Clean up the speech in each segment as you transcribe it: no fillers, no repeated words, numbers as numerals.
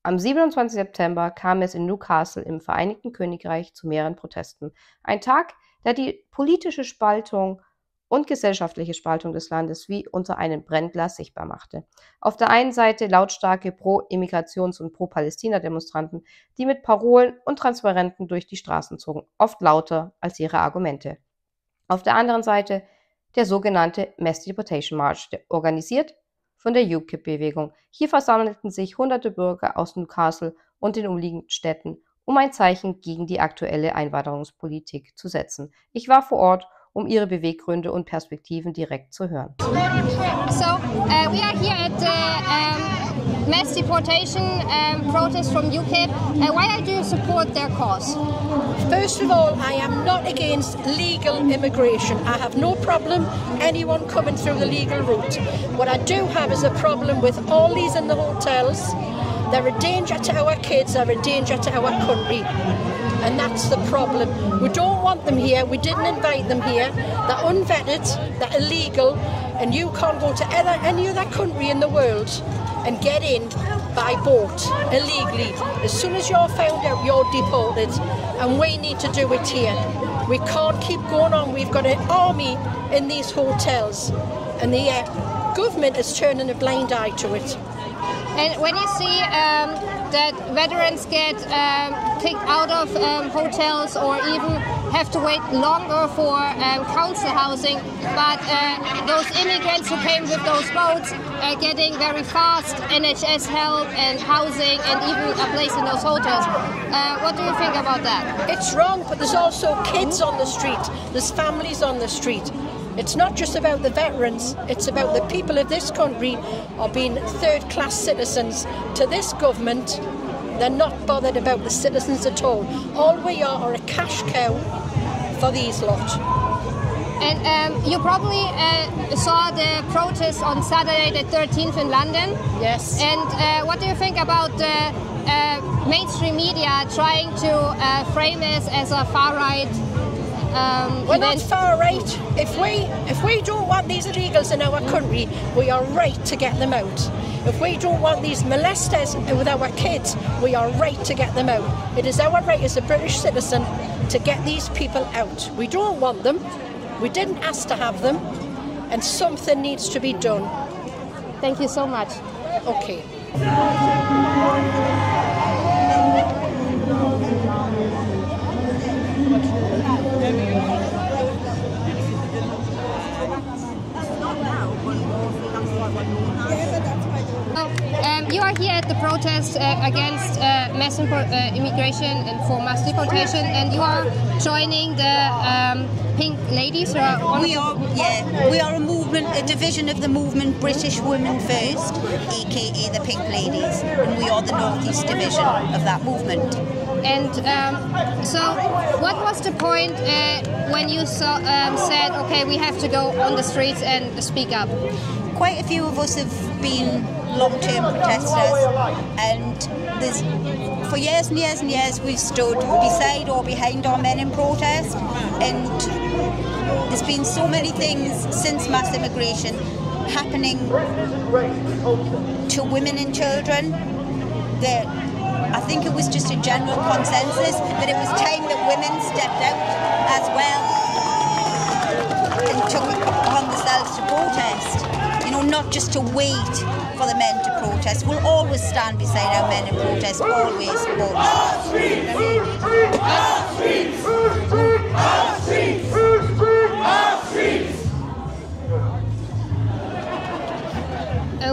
Am 27. September kam es in Newcastle im Vereinigten Königreich zu mehreren Protesten. Ein Tag, der die politische Spaltung und gesellschaftliche Spaltung des Landes wie unter einem Brennglas sichtbar machte. Auf der einen Seite lautstarke Pro-Immigrations- und Pro-Palästina-Demonstranten, die mit Parolen und Transparenten durch die Straßen zogen, oft lauter als ihre Argumente. Auf der anderen Seite der sogenannte Mass Deportation March, organisiert von der UKIP-Bewegung. Hier versammelten sich hunderte Bürger aus Newcastle und den umliegenden Städten, um ein Zeichen gegen die aktuelle Einwanderungspolitik zu setzen. Ich war vor Ort, um ihre Beweggründe und Perspektiven direkt zu hören. So, we are here at the mass deportation protest from UKIP. Why do you support their cause? First of all, I am not against legal immigration. I have no problem anyone coming through the legal route. What I do have is a problem with all these in the hotels. They're a danger to our kids, they're a danger to our country. And that's the problem. We don't want them here, we didn't invite them here. They're unvetted, they're illegal, and you can't go to any other country in the world and get in by boat illegally. As soon as you're found out, you're deported, and we need to do it here. We can't keep going on. We've got an army in these hotels, and the government is turning a blind eye to it. And when you see that veterans get kicked out of hotels or even have to wait longer for council housing, but those immigrants who came with those boats are getting very fast NHS help and housing and even a place in those hotels. What do you think about that? It's wrong, but there's also kids on the street. There's families on the street. It's not just about the veterans, it's about the people of this country are being third-class citizens to this government. They're not bothered about the citizens at all. All we are a cash cow for these lot. And you probably saw the protest on Saturday the 13th in London. Yes. And what do you think about the mainstream media trying to frame this as a far-right We're not far right. If we don't want these illegals in our country, we are right to get them out. If we don't want these molesters with our kids, we are right to get them out. It is our right as a British citizen to get these people out. We don't want them. We didn't ask to have them, and something needs to be done. Thank you so much. Okay. You are here at the protest against mass immigration and for mass deportation, and you are joining the Pink Ladies. We are a movement, a division of the movement British Women First, aka the Pink Ladies, and we are the North East division of that movement. And so, what was the point when you said, okay, we have to go on the streets and speak up? Quite a few of us have been long-term protesters, and for years and years and years we've stood beside or behind our men in protest, and there's been so many things since mass immigration happening to women and children that I think it was just a general consensus that it was time that women stepped out as well and took it upon themselves to protest. You know, not just to wait for the men to protest. We'll always stand beside our men in protest, always.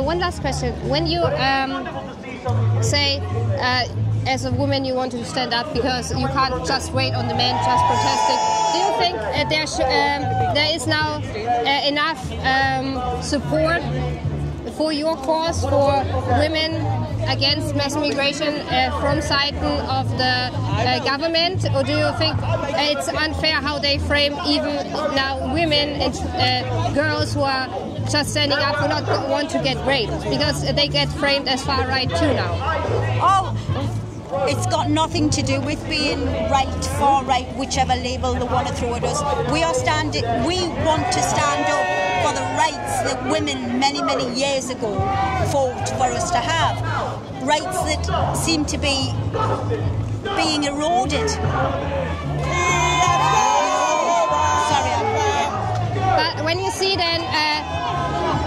One last question. When you say as a woman you want to stand up because you can't just wait on the men just protesting, do you think there is now enough support for your cause, for women against mass migration from side of the government, or do you think it's unfair how they frame even now women and girls who are just standing up who not want to get raped because they get framed as far right too now? Oh, it's got nothing to do with being right, far right, whichever label they want to throw at us. We want to stand up for the rights that women many, many years ago fought for us to have. rights that seem to be being eroded. But when you see then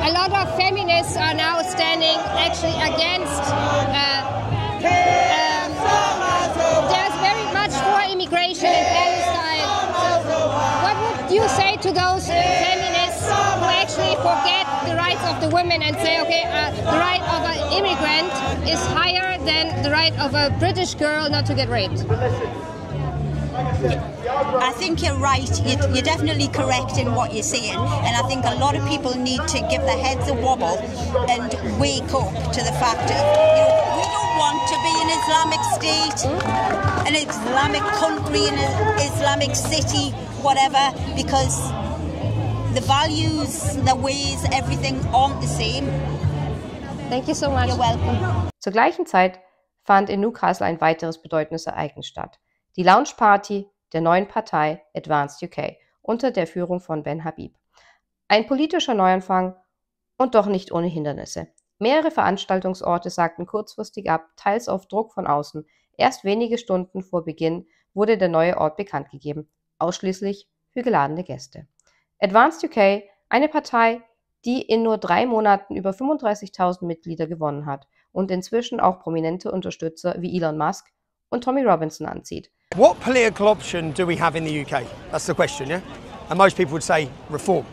a lot of feminists are now standing actually against, there's very much more immigration in Palestine. What would you say to those feminists who actually forget the rights of the women and say, okay, the right of an immigrant is higher than the right of a British girl not to get raped? I think you're right. You're definitely correct in what you're saying, and I think a lot of people need to give their heads a wobble and wake up to the fact of, we don't want to be an Islamic state, an Islamic country, an Islamic city, whatever, because the values, the ways, everything aren't the same. Thank you so much. You're welcome. Zur gleichen Zeit fand in Newcastle ein weiteres bedeutendes Ereignis statt. Die Launchparty der neuen Partei Advanced UK unter der Führung von Ben Habib. Ein politischer Neuanfang und doch nicht ohne Hindernisse. Mehrere Veranstaltungsorte sagten kurzfristig ab, teils auf Druck von außen. Erst wenige Stunden vor Beginn wurde der neue Ort bekannt gegeben, ausschließlich für geladene Gäste. Advanced UK, eine Partei, die in nur 3 Monaten über 35.000 Mitglieder gewonnen hat und inzwischen auch prominente Unterstützer wie Elon Musk und Tommy Robinson anzieht. What political option do we have in the UK? That's the question, yeah? And most people would say reform.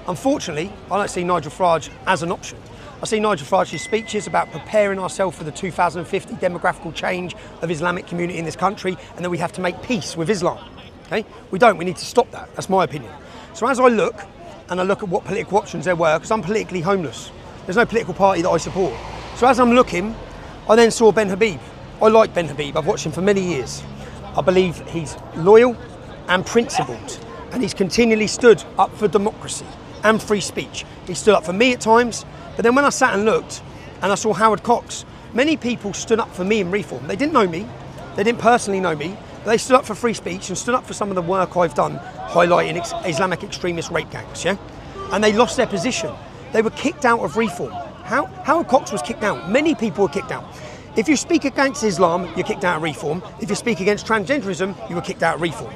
Unfortunately, I don't see Nigel Farage as an option. I see Nigel Farage's speeches about preparing ourselves for the 2050 demographical change of Islamic community in this country, and that we have to make peace with Islam. Okay? We don't, we need to stop that. That's my opinion. So as I look at what political options there were, because I'm politically homeless. There's no political party that I support. So as I'm looking, I then saw Ben Habib. I like Ben Habib, I've watched him for many years. I believe he's loyal and principled, and he's continually stood up for democracy and free speech. He stood up for me at times, but then when I sat and looked and I saw Howard Cox, many people stood up for me in Reform. They didn't know me, they didn't personally know me, but they stood up for free speech and stood up for some of the work I've done highlighting Islamic extremist rape gangs, yeah? And they lost their position. They were kicked out of Reform. Howard Cox was kicked out. Many people were kicked out. If you speak against Islam, you're kicked out of Reform. If you speak against transgenderism, you were kicked out of Reform.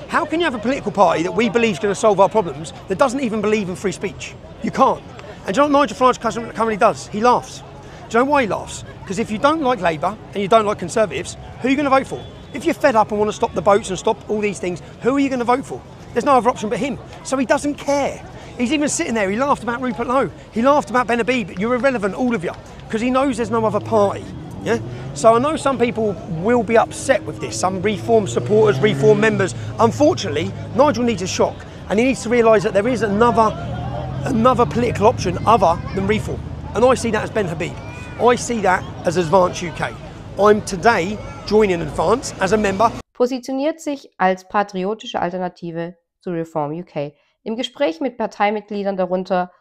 How can you have a political party that we believe is going to solve our problems that doesn't even believe in free speech? You can't. And do you know what Nigel Farage currently does? He laughs. Do you know why he laughs? Because if you don't like Labour and you don't like Conservatives, who are you going to vote for? If you're fed up and want to stop the boats and stop all these things, who are you going to vote for? There's no other option but him. So he doesn't care. He's even sitting there, he laughed about Rupert Lowe. He laughed about Ben Habib. You're irrelevant, all of you, because he knows there's no other party. Yeah? So I know some people will be upset with this, some Reform supporters, Reform members. Unfortunately, Nigel needs a shock, and he needs to realise that there is another political option other than Reform. And I see that as Ben Habib. I see that as Advance UK. I'm today joining Advance as a member. Positioniert sich als patriotische Alternative zu Reform UK. Im Gespräch mit Parteimitgliedern, darunter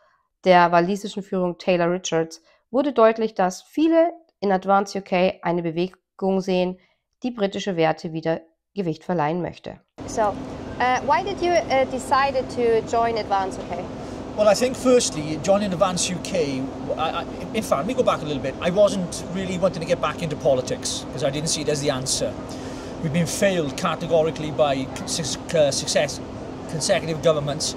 der walisischen Führung Taylor Richards, wurde deutlich, dass viele in Advance UK eine Bewegung sehen, die britische Werte wieder Gewicht verleihen möchte. So, why did you decide to join Advance UK? Well, I think firstly, joining Advance UK, in fact, let me go back a little bit. I wasn't really wanting to get back into politics because I didn't see it as the answer. We've been failed categorically by consecutive governments.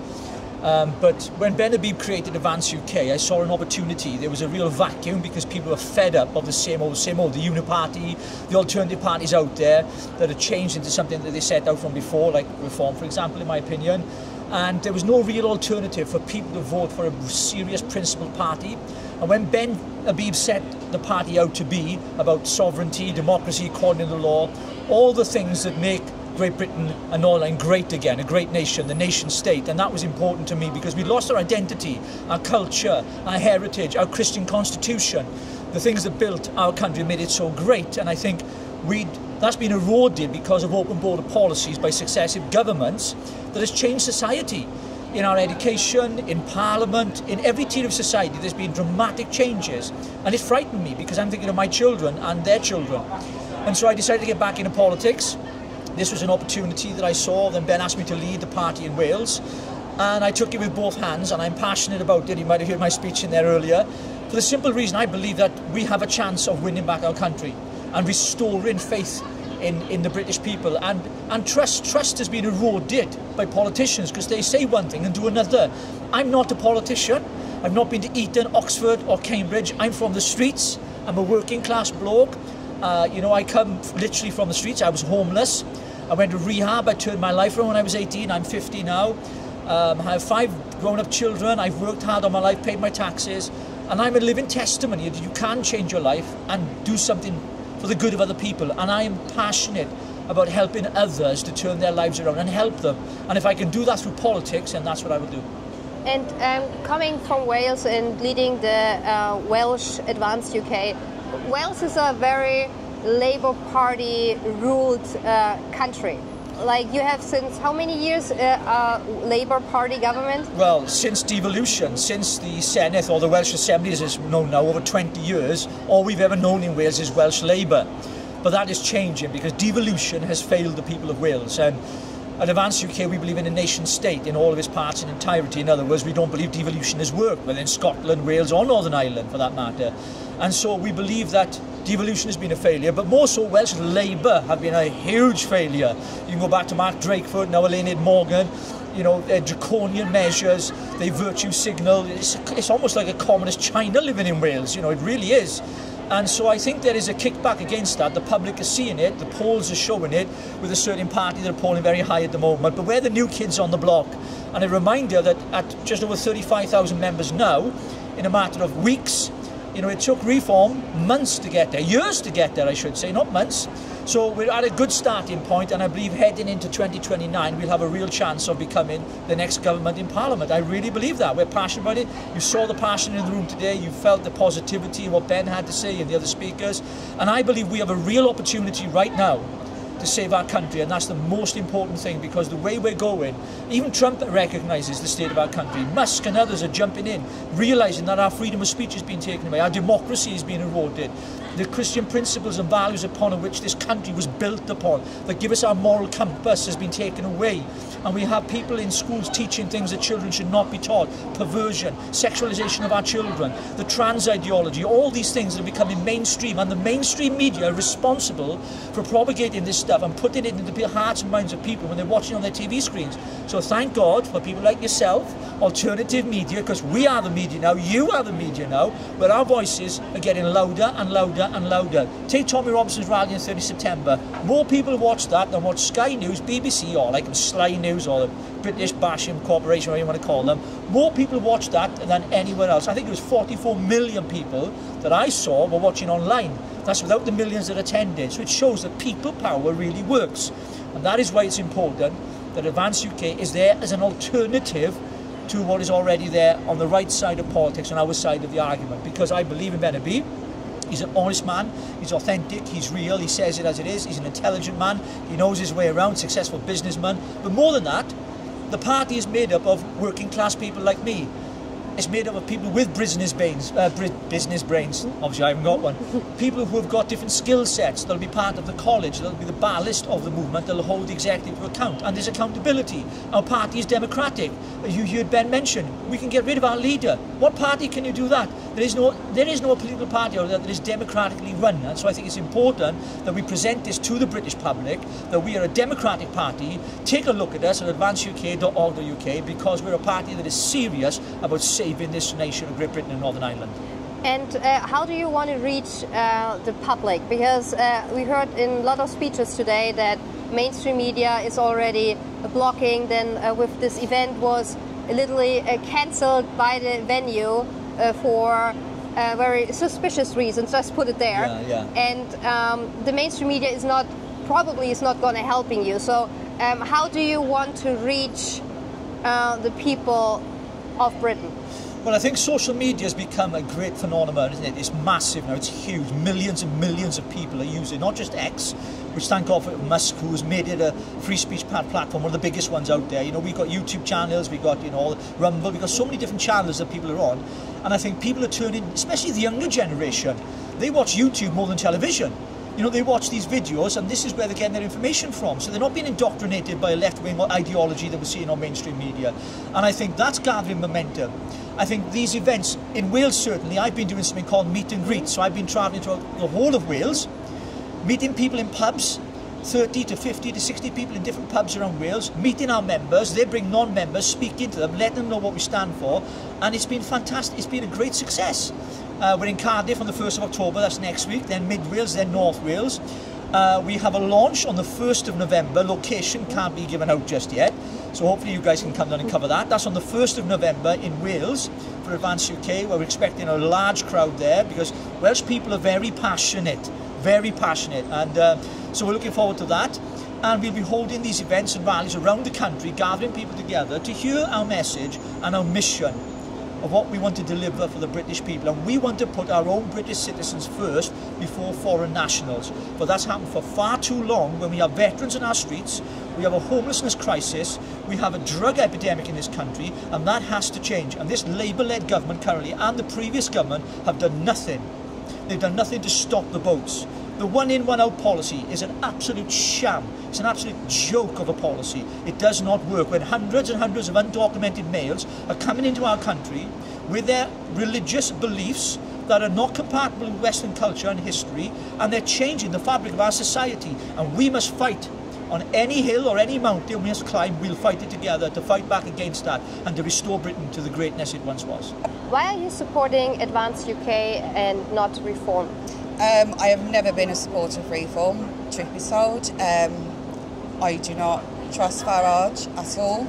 But when Ben Habib created Advance UK, I saw an opportunity. There was a real vacuum because people were fed up of the same old, the Uniparty, the alternative parties out there that had changed into something that they set out from before, like Reform, for example, in my opinion. And there was no real alternative for people to vote for a serious principled party. And when Ben Habib set the party out to be about sovereignty, democracy, equality in the law, all the things that make Great Britain and Ireland great again, a great nation, the nation state, and that was important to me because we lost our identity, our culture, our heritage, our Christian constitution, the things that built our country, made it so great. And I think that's been eroded because of open border policies by successive governments that has changed society. In our education, in Parliament, in every tier of society, there's been dramatic changes. And it frightened me because I'm thinking of my children and their children. And so I decided to get back into politics. This was an opportunity that I saw. Then Ben asked me to lead the party in Wales. And I took it with both hands, and I'm passionate about it. You might have heard my speech in there earlier. For the simple reason I believe that we have a chance of winning back our country and restoring faith in the British people, and trust has been eroded by politicians because they say one thing and do another. I'm not a politician. I've not been to Eton, Oxford or Cambridge. I'm from the streets. I'm a working class bloke. You know, I come literally from the streets. I was homeless. I went to rehab. I turned my life around when I was 18. I'm 50 now. I have 5 grown-up children. I've worked hard on my life, paid my taxes, and I'm a living testimony that you can change your life and do something for the good of other people. And I am passionate about helping others to turn their lives around and help them. And if I can do that through politics, then that's what I will do. And coming from Wales and leading the Welsh Advanced UK, Wales is a very Labour Party ruled country. Like, you have since how many years a Labour Party government? Well, since devolution, since the Senedd or the Welsh Assembly as it's known now, over 20 years, all we've ever known in Wales is Welsh Labour. But that is changing because devolution has failed the people of Wales. And at Advanced UK, we believe in a nation state in all of its parts and entirety. In other words, we don't believe devolution has worked, whether in Scotland, Wales or Northern Ireland for that matter. And so we believe that devolution has been a failure, but more so Welsh Labour have been a huge failure. You can go back to Mark Drakeford, now Elaine Morgan, you know, their draconian measures, they virtue signal. It's almost like a communist China living in Wales, you know, it really is. And so I think there is a kickback against that. The public is seeing it, the polls are showing it, with a certain party that are polling very high at the moment. But we're the new kids on the block. And a reminder that at just over 35,000 members now, in a matter of weeks, you know, it took reform months to get there, years to get there, I should say, not months. So we're at a good starting point, and I believe heading into 2029, we'll have a real chance of becoming the next government in Parliament. I really believe that. We're passionate about it. You saw the passion in the room today. You felt the positivity in what Ben had to say and the other speakers. And I believe we have a real opportunity right now to save our country, and that's the most important thing, because the way we're going, even Trump recognises the state of our country. Musk and others are jumping in, realising that our freedom of speech has been taken away, our democracy has been eroded. The Christian principles and values upon which this country was built upon, that give us our moral compass, has been taken away. And we have people in schools teaching things that children should not be taught. Perversion, sexualisation of our children, the trans ideology, all these things that are becoming mainstream. And the mainstream media are responsible for propagating this stuff and putting it into the hearts and minds of people when they're watching on their TV screens. So thank God for people like yourself, alternative media, because we are the media now, you are the media now, where our voices are getting louder and louder and louder. Take Tommy Robinson's rally on 30 September. More people watch that than watch Sky News, BBC, or like Sly News, or the British Bashing Corporation, whatever you want to call them. More people watch that than anywhere else. I think it was 44 million people that I saw were watching online. That's without the millions that attended. So it shows that people power really works. And that is why it's important that Advanced UK is there as an alternative to what is already there on the right side of politics, on our side of the argument. Because I believe in Bennaby. He's an honest man, he's authentic, he's real, he says it as it is, he's an intelligent man, he knows his way around, successful businessman. But more than that, the party is made up of working class people like me. It's made up of people with business brains, obviously I haven't got one. People who have got different skill sets, they'll be part of the college, they'll be the ballast of the movement, they'll hold the executive to account. And there's accountability. Our party is democratic. As you heard Ben mention, we can get rid of our leader. What party can you do that? There is no political party out there that is democratically run. And so I think it's important that we present this to the British public, that we are a democratic party. Take a look at us at advanceduk.org.uk, because we're a party that is serious about saving this nation of Great Britain and Northern Ireland. And how do you want to reach the public? Because we heard in a lot of speeches today that mainstream media is already blocking, then with this event was literally cancelled by the venue for very suspicious reasons, let's put it there. And the mainstream media is probably not going to helping you. So how do you want to reach the people of Britain? Well, I think social media has become a great phenomenon, isn't it? It's massive now, it's huge. Millions and millions of people are using not just X, which thank God for Musk, who has made it a free speech platform, one of the biggest ones out there. You know, we've got YouTube channels, we've got, you know, Rumble, we've got so many different channels that people are on. And I think people are turning, especially the younger generation, they watch YouTube more than television. You know, they watch these videos and this is where they're getting their information from. So they're not being indoctrinated by a left-wing ideology that we're seeing on mainstream media. And I think that's gathering momentum. I think these events, in Wales certainly, I've been doing something called meet and greet. So I've been travelling throughout the whole of Wales, meeting people in pubs, 30 to 50 to 60 people in different pubs around Wales, meeting our members. They bring non-members, speaking to them, letting them know what we stand for. And it's been fantastic. It's been a great success. We're in Cardiff on the 1st of October, that's next week, then Mid Wales, then North Wales. We have a launch on the 1st of November. Location can't be given out just yet, so hopefully you guys can come down and cover that. That's on the 1st of November in Wales for Advance UK, where we're expecting a large crowd there because Welsh people are very passionate, and so we're looking forward to that. And we'll be holding these events and rallies around the country, gathering people together to hear our message and our mission of what we want to deliver for the British people. And we want to put our own British citizens first before foreign nationals. But that's happened for far too long when we have veterans in our streets, we have a homelessness crisis, we have a drug epidemic in this country, and that has to change. And this Labour-led government currently and the previous government have done nothing. They've done nothing to stop the boats. The one-in, one-out policy is an absolute sham. It's an absolute joke of a policy. It does not work. When hundreds and hundreds of undocumented males are coming into our country with their religious beliefs that are not compatible with Western culture and history, and they're changing the fabric of our society. And we must fight on any hill or any mountain we must climb. We'll fight it together to fight back against that and to restore Britain to the greatness it once was. Why are you supporting Advance UK and not Reform? I have never been a supporter of Reform, truth be told. I do not trust Farage at all.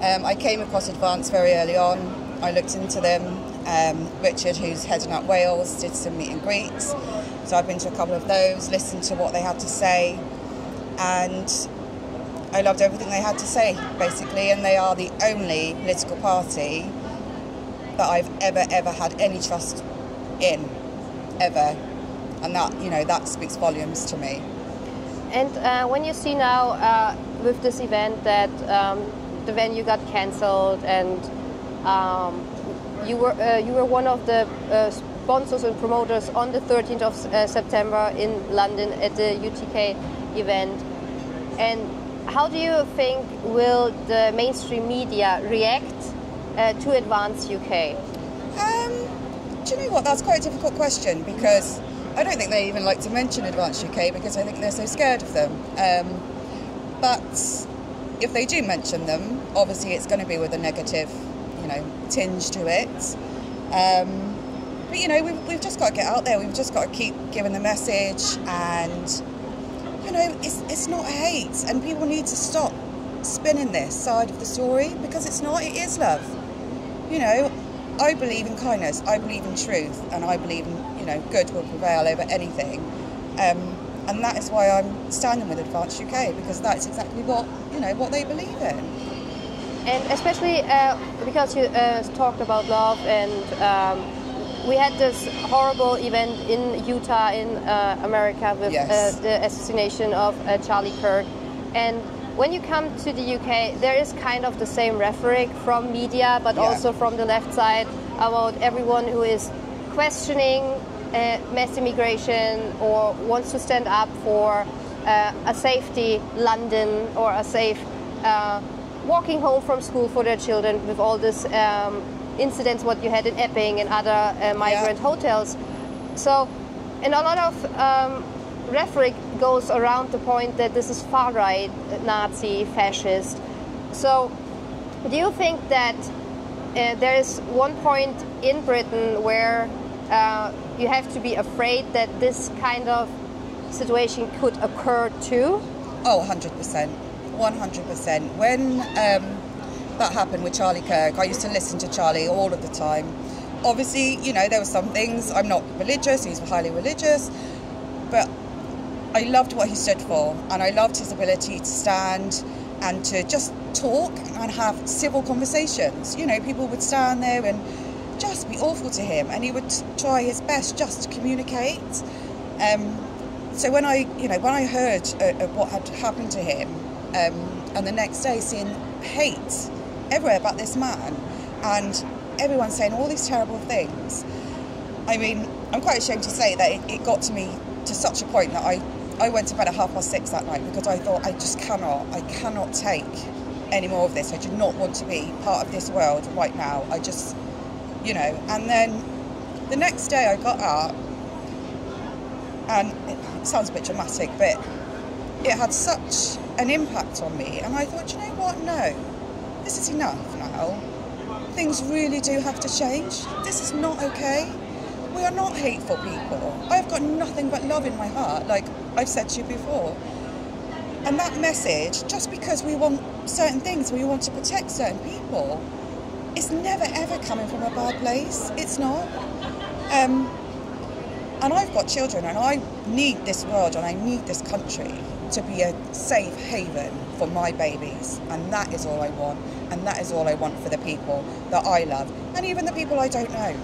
I came across Advance very early on. I looked into them. Richard, who's heading up Wales, did some meet and greets. So I've been to a couple of those, listened to what they had to say, and I loved everything they had to say, basically. And they are the only political party that I've ever had any trust in, ever. And that, you know, that speaks volumes to me. And when you see now with this event that the venue got cancelled, and you were one of the sponsors and promoters on the 13th of September in London at the UTK event, and how do you think will the mainstream media react to Advance UK? Do you know what? That's quite a difficult question, because I don't think they even like to mention Advance UK because I think they're so scared of them. But if they do mention them, obviously it's going to be with a negative, you know, tinge to it. But you know, we've just got to get out there. We've just got to keep giving the message, and you know, it's not hate, and people need to stop spinning this side of the story, because it's not. It is love. You know, I believe in kindness. I believe in truth, and I believe in, you know, good will prevail over anything. And that is why I'm standing with Advance UK, because that's exactly what, you know, what they believe in. And especially because you talked about love, and we had this horrible event in Utah in America with the assassination of Charlie Kirk. And when you come to the UK, there is kind of the same rhetoric from media, but also from the left side, about everyone who is questioning mass immigration or wants to stand up for a safety London, or a safe walking home from school for their children, with all this incidents what you had in Epping and other migrant hotels. So, and a lot of rhetoric goes around the point that this is far-right, Nazi, fascist. So do you think that there is one point in Britain where you have to be afraid that this kind of situation could occur too? Oh, 100%. 100%. When that happened with Charlie Kirk, I used to listen to Charlie all of the time. Obviously, you know, there were some things, I'm not religious, he's highly religious, but I loved what he stood for, and I loved his ability to stand and to just talk and have civil conversations. You know, people would stand there and just be awful to him, and he would try his best just to communicate. So when I heard what had happened to him, and the next day seeing hate everywhere about this man, and everyone saying all these terrible things, I mean, I'm quite ashamed to say that it got to me to such a point that I went to bed at 6:30 that night because I thought I cannot take any more of this. I do not want to be part of this world right now. I just, you know, and then the next day I got up, and it sounds a bit dramatic, but it had such an impact on me, and I thought, you know what, no, this is enough now. Things really do have to change. This is not okay. We are not hateful people. I've got nothing but love in my heart, like I've said to you before. And that message, just because we want certain things, we want to protect certain people, it's never ever coming from a bad place. It's not. And I've got children, and I need this world and I need this country to be a safe haven for my babies. And that is all I want. And that is all I want for the people that I love. And even the people I don't know.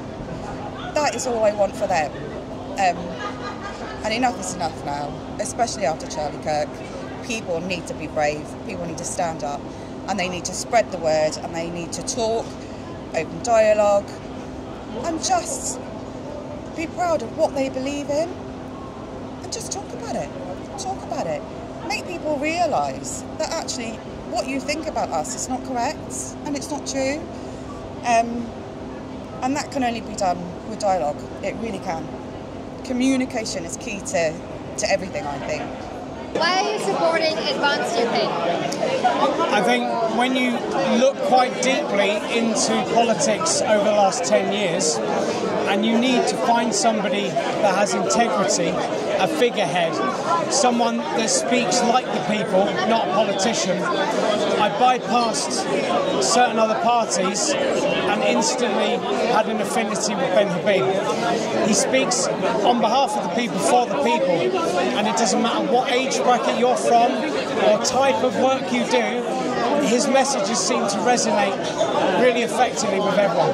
That is all I want for them. And enough is enough now, especially after Charlie Kirk. People need to be brave, people need to stand up, and they need to spread the word, and they need to talk, open dialogue, and just be proud of what they believe in, and just talk about it. Talk about it. Make people realise that actually what you think about us is not correct, and it's not true. And that can only be done with dialogue. It really can. Communication is key to everything, I think. Why are you supporting Advance UK? I think when you look quite deeply into politics over the last 10 years, and you need to find somebody that has integrity, a figurehead, someone that speaks like the people, not a politician. I bypassed certain other parties and instantly had an affinity with Ben Habib. He speaks on behalf of the people, for the people, and it doesn't matter what age bracket you're from or type of work you do, his messages seem to resonate really effectively with everyone.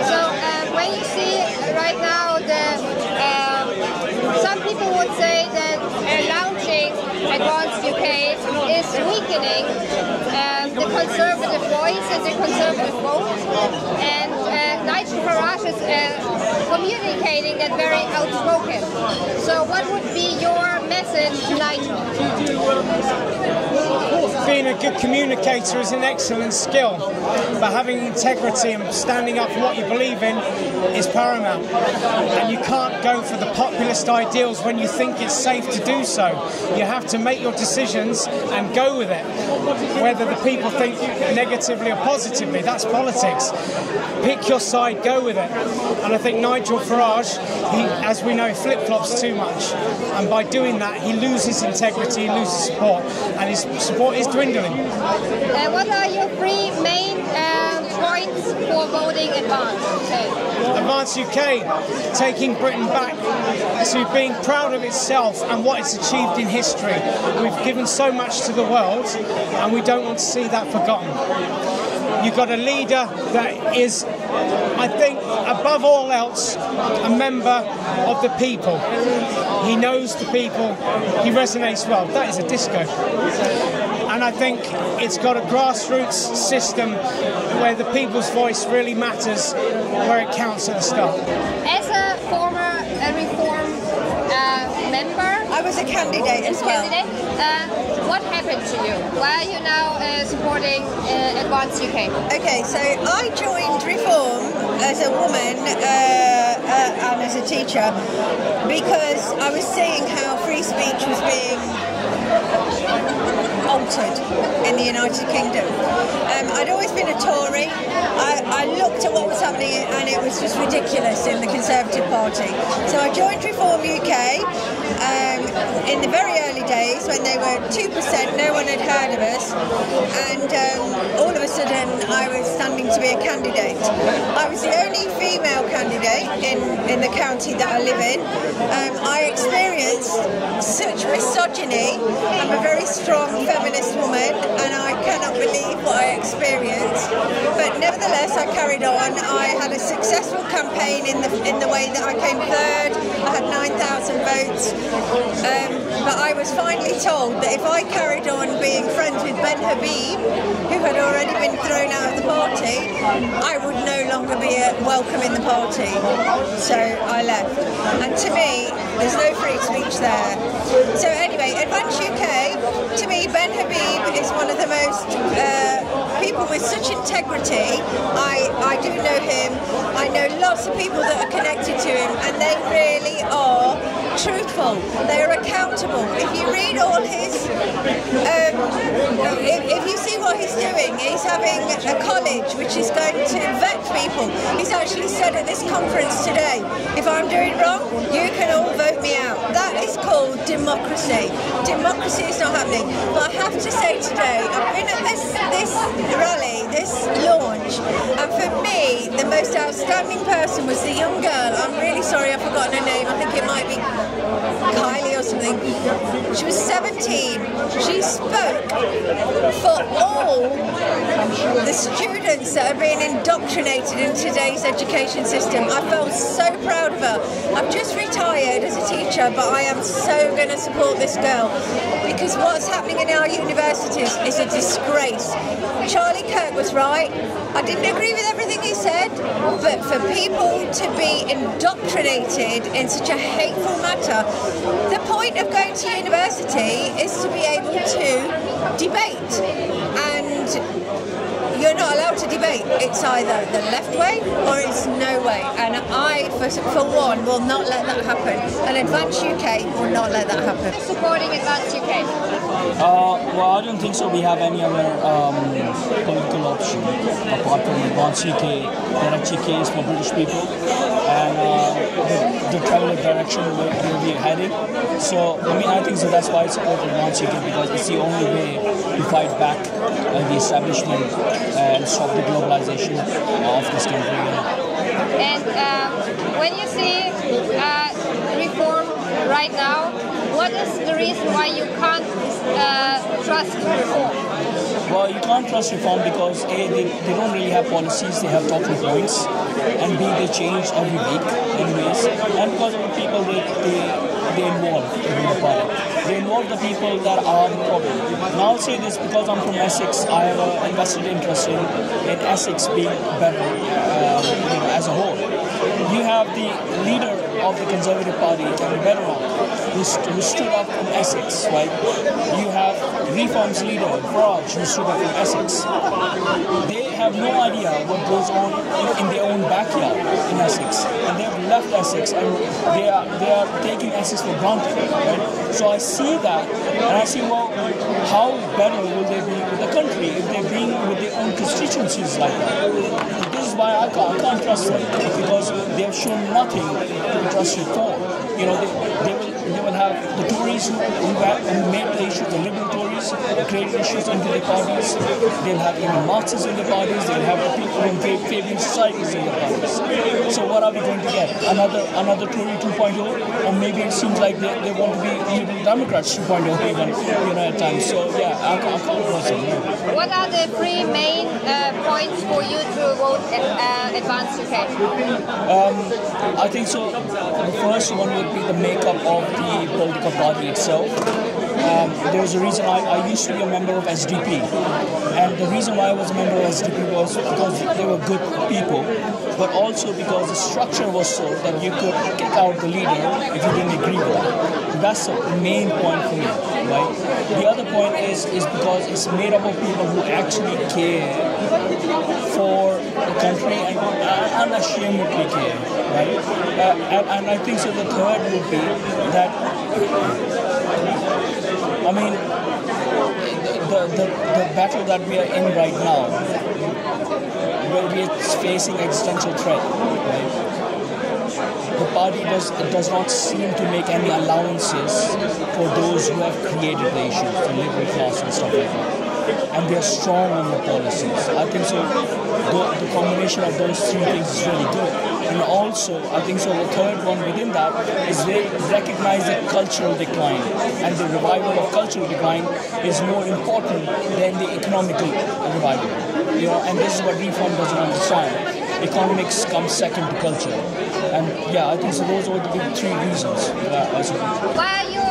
So when you see right now some people would say that launching Advance UK is weakening the conservative voice and the conservative vote, and Nigel Farage is communicating that very outspoken. So what would be your message to Nigel? Being a good communicator is an excellent skill, but having integrity and standing up for what you believe in is paramount. And you can't go for the populist ideals when you think it's safe to do so. You have to make your decisions and go with it, whether the people think negatively or positively. That's politics. Pick your side, go with it. And I think Nigel Farage, as we know, flip-flops too much. And by doing that, he loses integrity, he loses support, and his support is dwindling. What are your three main points for voting Advance UK? Advance UK, taking Britain back to being proud of itself and what it's achieved in history. We've given so much to the world, and we don't want to see that forgotten. You've got a leader that is, I think, above all else, a member of the people. He knows the people, he resonates well. That is a disco. And I think it's got a grassroots system where the people's voice really matters, where it counts at the start. As a former Reform member, I was a candidate as well. What happened to you? Why are you now supporting Advance UK? Okay, so I joined Reform as a woman and as a teacher because I was seeing how free speech was being altered in the United Kingdom. I'd always been a Tory. I looked at what was happening and it was just ridiculous in the Conservative Party. So I joined Reform UK in the very early days when they were 2%, no one had heard of us, and all of a sudden I was standing to be a candidate. I was the only female candidate in the county that I live in. I experienced such misogyny. I'm a very strong feminist woman and I cannot believe what I experienced, but nevertheless I carried on. I had a successful campaign in the way that I came third. I had 9,000 votes, but I was finally told that if I carried on being friends with Ben Habib, who had already been thrown out of the party, I would no longer be welcome in the party. So I left. And to me, there's no free speech there. So anyway, Advance UK, to me, Ben Habib is one of the most people with such integrity. I do know him. I know lots of people that are connected to him, and they really are truthful. They are accountable. If you read all his, if you see what he's doing, he's having a college which is going to vet people. He's actually said at this conference today, if I'm doing wrong, you can all vote me out. That is called democracy. Democracy is not happening. But I have to say today, I've been at this rally, this launch, and for me, the most outstanding person was the young girl. I'm really sorry I've forgotten her name. I think it might be Kylie or something. She was 17. She spoke for all the students that are being indoctrinated in today's education system. I felt so proud of her. I've just retired as a teacher, but I am so going to support this girl, because what's happening in our universities is a disgrace. Charlie Kirk was right. I didn't agree with everything he said, but for people to be indoctrinated in such a hateful matter, the point of going to university is to be able to debate, and you're not allowed to debate. It's either the left way or it's no way, and I, for one, will not let that happen, and Advance UK will not let that happen. Supporting Advance UK? Well, I don't think so. We have any other political option apart from Advance UK. Direct UK is for British people, and the travel direction where we are heading. So, I mean, I think so. That's why I support Advance UK, because it's the only way to fight back the establishment and stop the globalization of this country. And when you see reform right now, what is the reason why you can't trust reform? Well, you can't trust reform because A, they don't really have policies, they have talking points, and B, they change every week anyways, and because of the people they involve in the party. They involve the people that are the problem. Now I'll say this because I'm from Essex, I have an invested interest in Essex being better as a whole. You have the leader of the Conservative Party, Kevin Bedrock, who stood up from Essex, right? You have Reform's leader, Farage, who stood up from Essex. They have no idea what goes on in their own backyard in Essex, and they have left Essex, and they are taking Essex for granted, right? So I see that, and I see, well, how better will they be with the country if they're being with their own constituencies like that? This is why I can't trust them, because they have shown nothing to trust reform. You know, they will have the Tories who made the issues, the Liberal Tories, created issues into the parties. They'll have even Marxists in the parties. They'll have the people who favouring societies in the parties. So what are we going to get? Another Tory 2.0, or maybe it seems like they want to be Liberal Democrats 2.0 even, at times. So yeah, I can't trust them. No. What are the three main points for you to vote Advance UK? I think so. The first one would be the makeup of the political party itself. There was a reason I used to be a member of SDP, and the reason why I was a member of SDP was because they were good people, but also because the structure was so that you could kick out the leader if you didn't agree with that. That's the main point for me, right? The other point is because it's made up of people who actually care for the country and unashamedly care, right? And I think so. The third would be that, I mean, the battle that we are in right now, where we are facing existential threat, right? The party does not seem to make any allowances for those who have created the issues, the liberal class and stuff like that. And they are strong on the policies. I think so. The combination of those three things is really good. And also, I think so. The third one within that is they recognize the cultural decline, and the revival of cultural decline is more important than the economical revival. And this is what Reform doesn't understand. Economics comes second to culture, and yeah, I think so. Those are the big three reasons. Why are you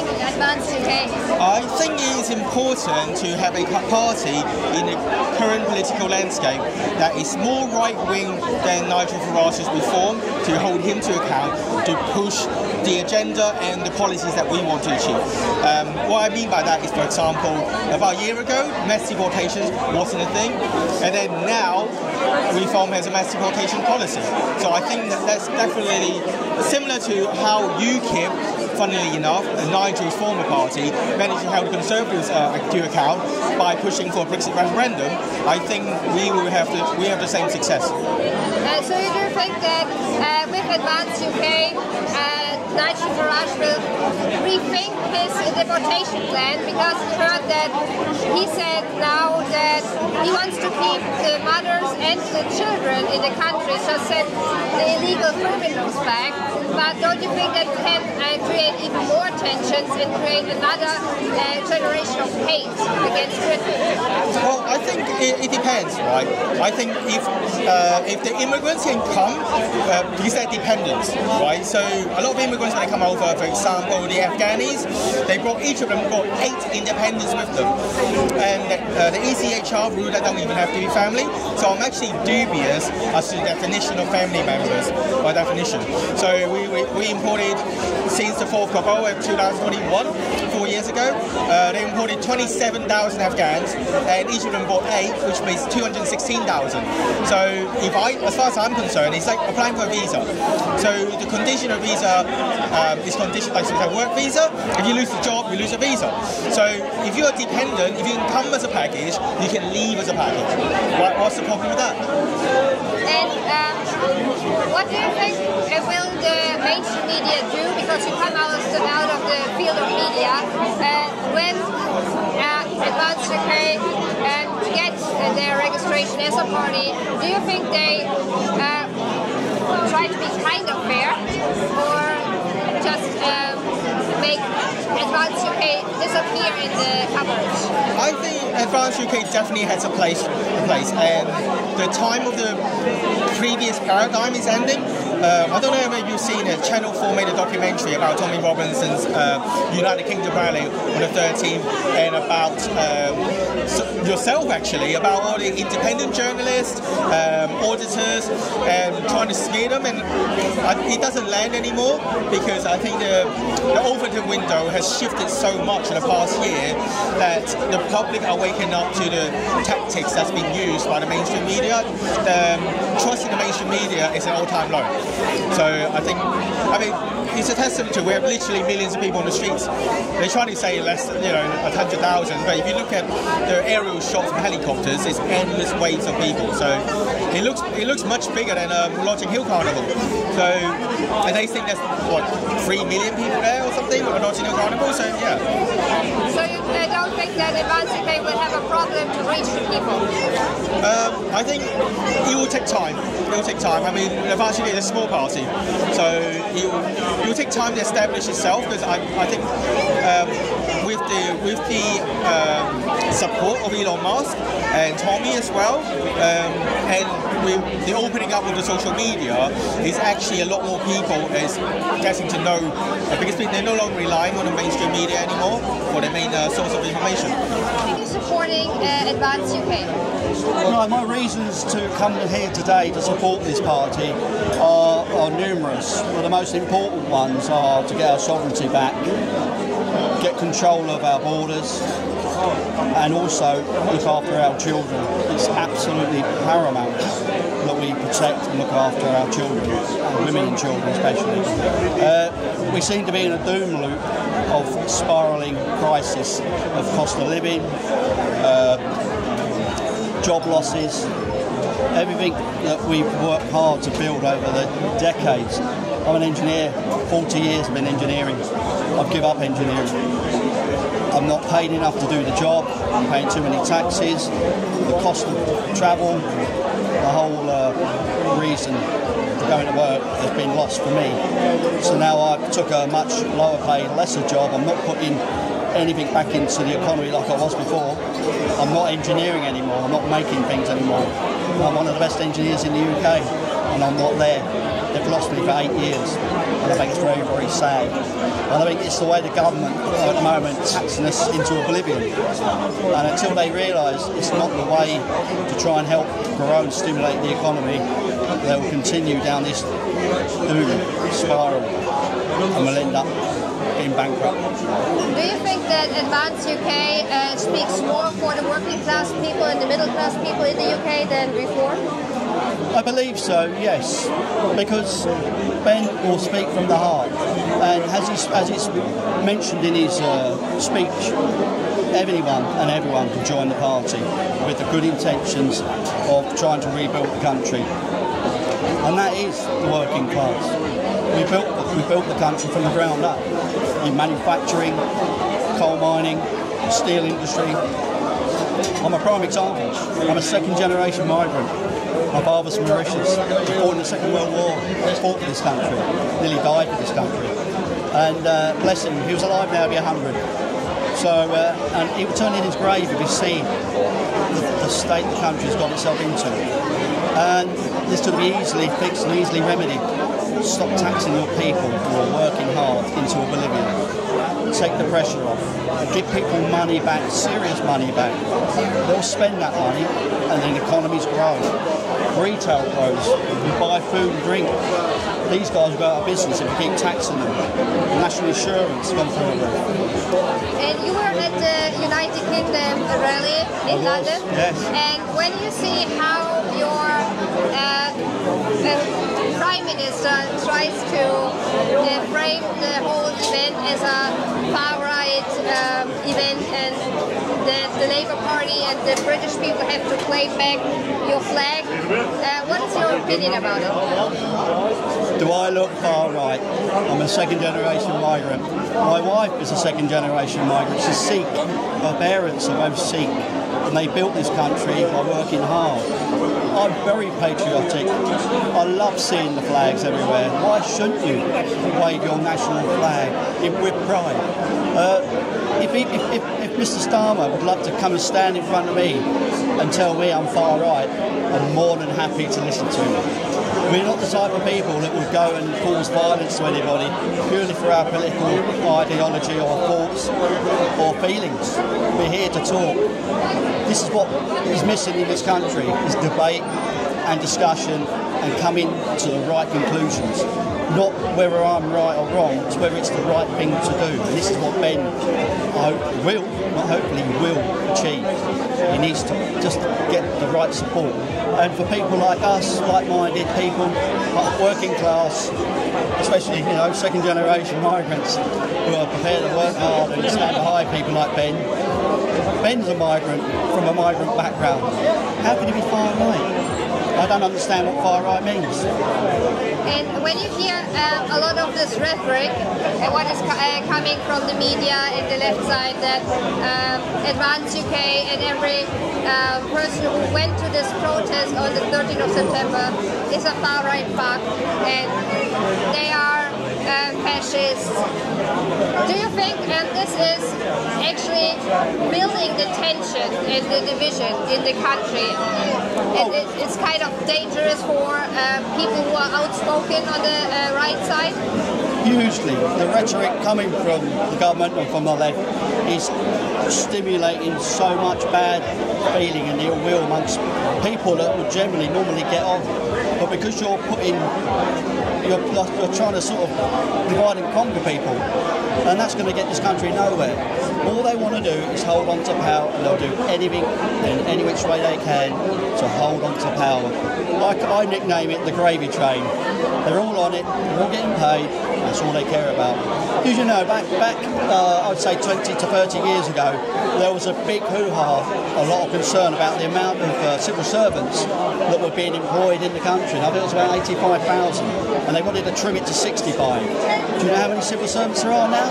behind Advance UK? I think it is important to have a party in the current political landscape that is more right-wing than Nigel Farage's reform, to hold him to account, to push the agenda and the policies that we want to achieve. What I mean by that is, for example, about a year ago, mass deportations wasn't a thing, and then now Reform has a mass deportation policy. So I think that's definitely similar to how UKIP, funnily enough, Nigel's former party, managed to hold the Conservatives to account by pushing for a Brexit referendum. I think we have the same success. So you do think that with Advance UK, Nigel Farage will rethink his deportation plan, because we heard that he said now that he wants to keep the mothers and the children in the country, so send the illegal criminals back. But don't you think that can create even more tensions and create another generation of hate against Britain? Well, I think it depends, right? I think if the immigrants can come, because they're dependents, right? So a lot of immigrants, when they come over, for example, the Afghanis, each of them brought 8 independents with them, and the ECHR rule that don't even have to be family. So I'm actually dubious as to the definition of family members by definition. So we imported, since the 4th Cabal of 2021, 4 years ago, they imported 27,000 Afghans, and each of them bought 8, which means 216,000. So as far as I'm concerned, it's like applying for a visa. So the condition of visa is conditioned like a work visa. If you lose the job, you lose a visa. So if you're a dependent, if you can come as a package, you can leave as a package. What's the problem with that? And what do you think will the mainstream media do, because you come out of the field of media, when Advance UK get their registration as a party? Do you think they try to be kind of fair, or just make Advance UK disappear in the coverage? I think Advance UK definitely has a place, and the time of the previous paradigm is ending. I don't know if you've seen it. Channel 4 made a documentary about Tommy Robinson's United Kingdom rally on the 13th, and about yourself actually, about all the independent journalists, auditors, and trying to smear them, and it doesn't land anymore, because I think the Overton window has shifted so much in the past year that the public are waking up to the tactics that's being used by the mainstream media. Trust in the mainstream media is an all-time low. So I mean, it's a testament to we have literally millions of people on the streets. They're trying to say less, 100,000, but if you look at the aerial shots from helicopters, it's endless waves of people. So it looks much bigger than Notting Hill Carnival. So, and they think there's 3 million people there or something with a Notting Hill Carnival. So yeah. So you don't think that Advance UK will have a problem to reach the people? I think it will take time. It will take time. I mean, Advance UK is a small party, so it will take time to establish itself, because I think with the support of Elon Musk and Tommy as well, and with the opening up of the social media, is actually a lot more people is getting to know, because they're no longer relying on the mainstream media anymore for their main source of information. Are you supporting Advance UK? No, my reasons to come here today to support this party are numerous, but the most important ones are to get our sovereignty back, get control of our borders, and also look after our children. It's absolutely paramount that we protect and look after our children, women and children especially. We seem to be in a doom loop of spiralling crisis of cost of living, job losses, everything that we've worked hard to build over the decades. I'm an engineer, 40 years I've been engineering. I've given up engineering. I'm not paid enough to do the job, I'm paying too many taxes, the cost of travel, the whole reason for going to work has been lost for me. So now I took a much lower paid, lesser job. I'm not putting anything back into the economy like I was before. I'm not engineering anymore, I'm not making things anymore. I'm one of the best engineers in the UK, and I'm not there. They've lost me for 8 years, and I think it's very, very sad. And I think it's the way the government at the moment taxing us into oblivion. And until they realise it's not the way to try and help grow and stimulate the economy, they will continue down this doom spiral, and we'll end up being bankrupt. Do you think that Advance UK speaks more for the working class people and the middle class people in the UK than Reform? I believe so, yes, because Ben will speak from the heart, and as he's mentioned in his speech, anyone and everyone can join the party with the good intentions of trying to rebuild the country, and that is the working class. We built the country from the ground up in manufacturing, coal mining, steel industry. I'm a prime example. I'm a second-generation migrant. My father's from Mauritius, fought in the Second World War, fought for this country, nearly died for this country. And bless him, he was alive now, he'll be 100. So, and he would turn in his grave if he see the state the country's got itself into. And this could be easily fixed and easily remedied. Stop taxing your people who are working hard into oblivion. Take the pressure off. Give people money back, serious money back. They'll spend that money and then economies grow. Retail grows. You buy food and drink. These guys will go out of business if you keep taxing them. National insurance gone through the roof. And you were at the United Kingdom rally in London. Yes. And when you see how your Prime Minister tries to frame the whole event as a far-right event, and that the Labour Party and the British people have to claim back your flag, what is your opinion about it? Do I look far right? I'm a second-generation migrant. My wife is a second-generation migrant. She's Sikh. Her parents are both Sikh, and they built this country by working hard. I'm very patriotic. I love seeing the flags everywhere. Why shouldn't you wave your national flag with pride? If Mr. Starmer would love to come and stand in front of me and tell me I'm far right, I'm more than happy to listen to him. We're not the type of people that would go and cause violence to anybody purely for our political ideology or thoughts or feelings. We're here to talk. This is what is missing in this country, is debate and discussion and coming to the right conclusions. Not whether I'm right or wrong, it's whether it's the right thing to do. And this is what Ben, I hope, will achieve. He needs to just get the right support. And for people like us, like-minded people, like working class, especially, second generation migrants who are prepared to work hard and stand behind people like Ben. Ben's a migrant from a migrant background. How can he be far right? I don't understand what far right means. And when you hear a lot of this rhetoric, and what is coming from the media and the left side, that Advance UK and every person who went to this protest on the 13th of September is a far-right fuck, and they are fascists. Do you think this is actually building the tension and the division in the country? And it's kind of dangerous for people who are outspoken on the right side? Hugely. The rhetoric coming from the government and from the left is stimulating so much bad feeling and ill will amongst people that would generally normally get on. But because you're trying to sort of divide and conquer people, and that's going to get this country nowhere. All they want to do is hold on to power, and they'll do anything in any which way they can to hold on to power. I nickname it the gravy train. They're all on it, they're all getting paid, that's all they care about. Because back I'd say 20 to 30 years ago, there was a big hoo-ha, a lot of concern about the amount of civil servants that were being employed in the country. I think it was about 85,000, and they wanted to trim it to 65. Do you know how many civil servants there are now?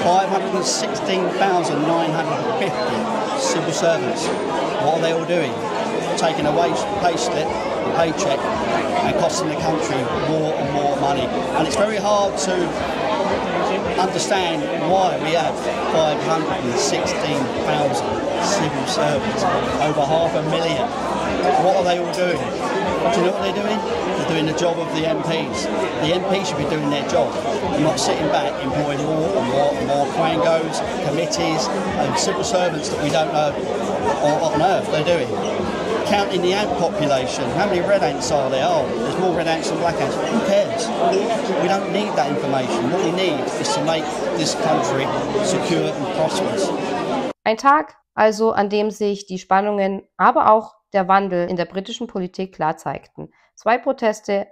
516,950 civil servants. What are they all doing? Taking a pay slip, a paycheck, and costing the country more and more money. And it's very hard to understand why we have 516,000 civil servants, over 500,000. What are they all doing? Do you know what they're doing? They're doing the job of the MPs. The MPs should be doing their job and not sitting back employing more and more quangos, committees and civil servants that we don't know what on earth they're doing. Counting the ant population, how many red ants are there? Oh, there's more red ants than black ants. Who cares? We don't need that information. What we need is to make this country secure and prosperous. Ein Tag also, an dem sich die Spannungen, aber auch der Wandel in der britischen Politik klar zeigten. 2 Proteste,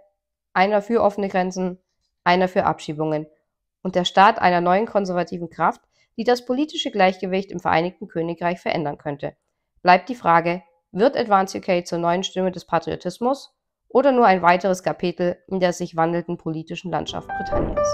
einer für offene Grenzen, einer für Abschiebungen und der Start einer neuen konservativen Kraft, die das politische Gleichgewicht im Vereinigten Königreich verändern könnte. Bleibt die Frage, wird Advance UK zur neuen Stimme des Patriotismus oder nur ein weiteres Kapitel in der sich wandelnden politischen Landschaft Britanniens?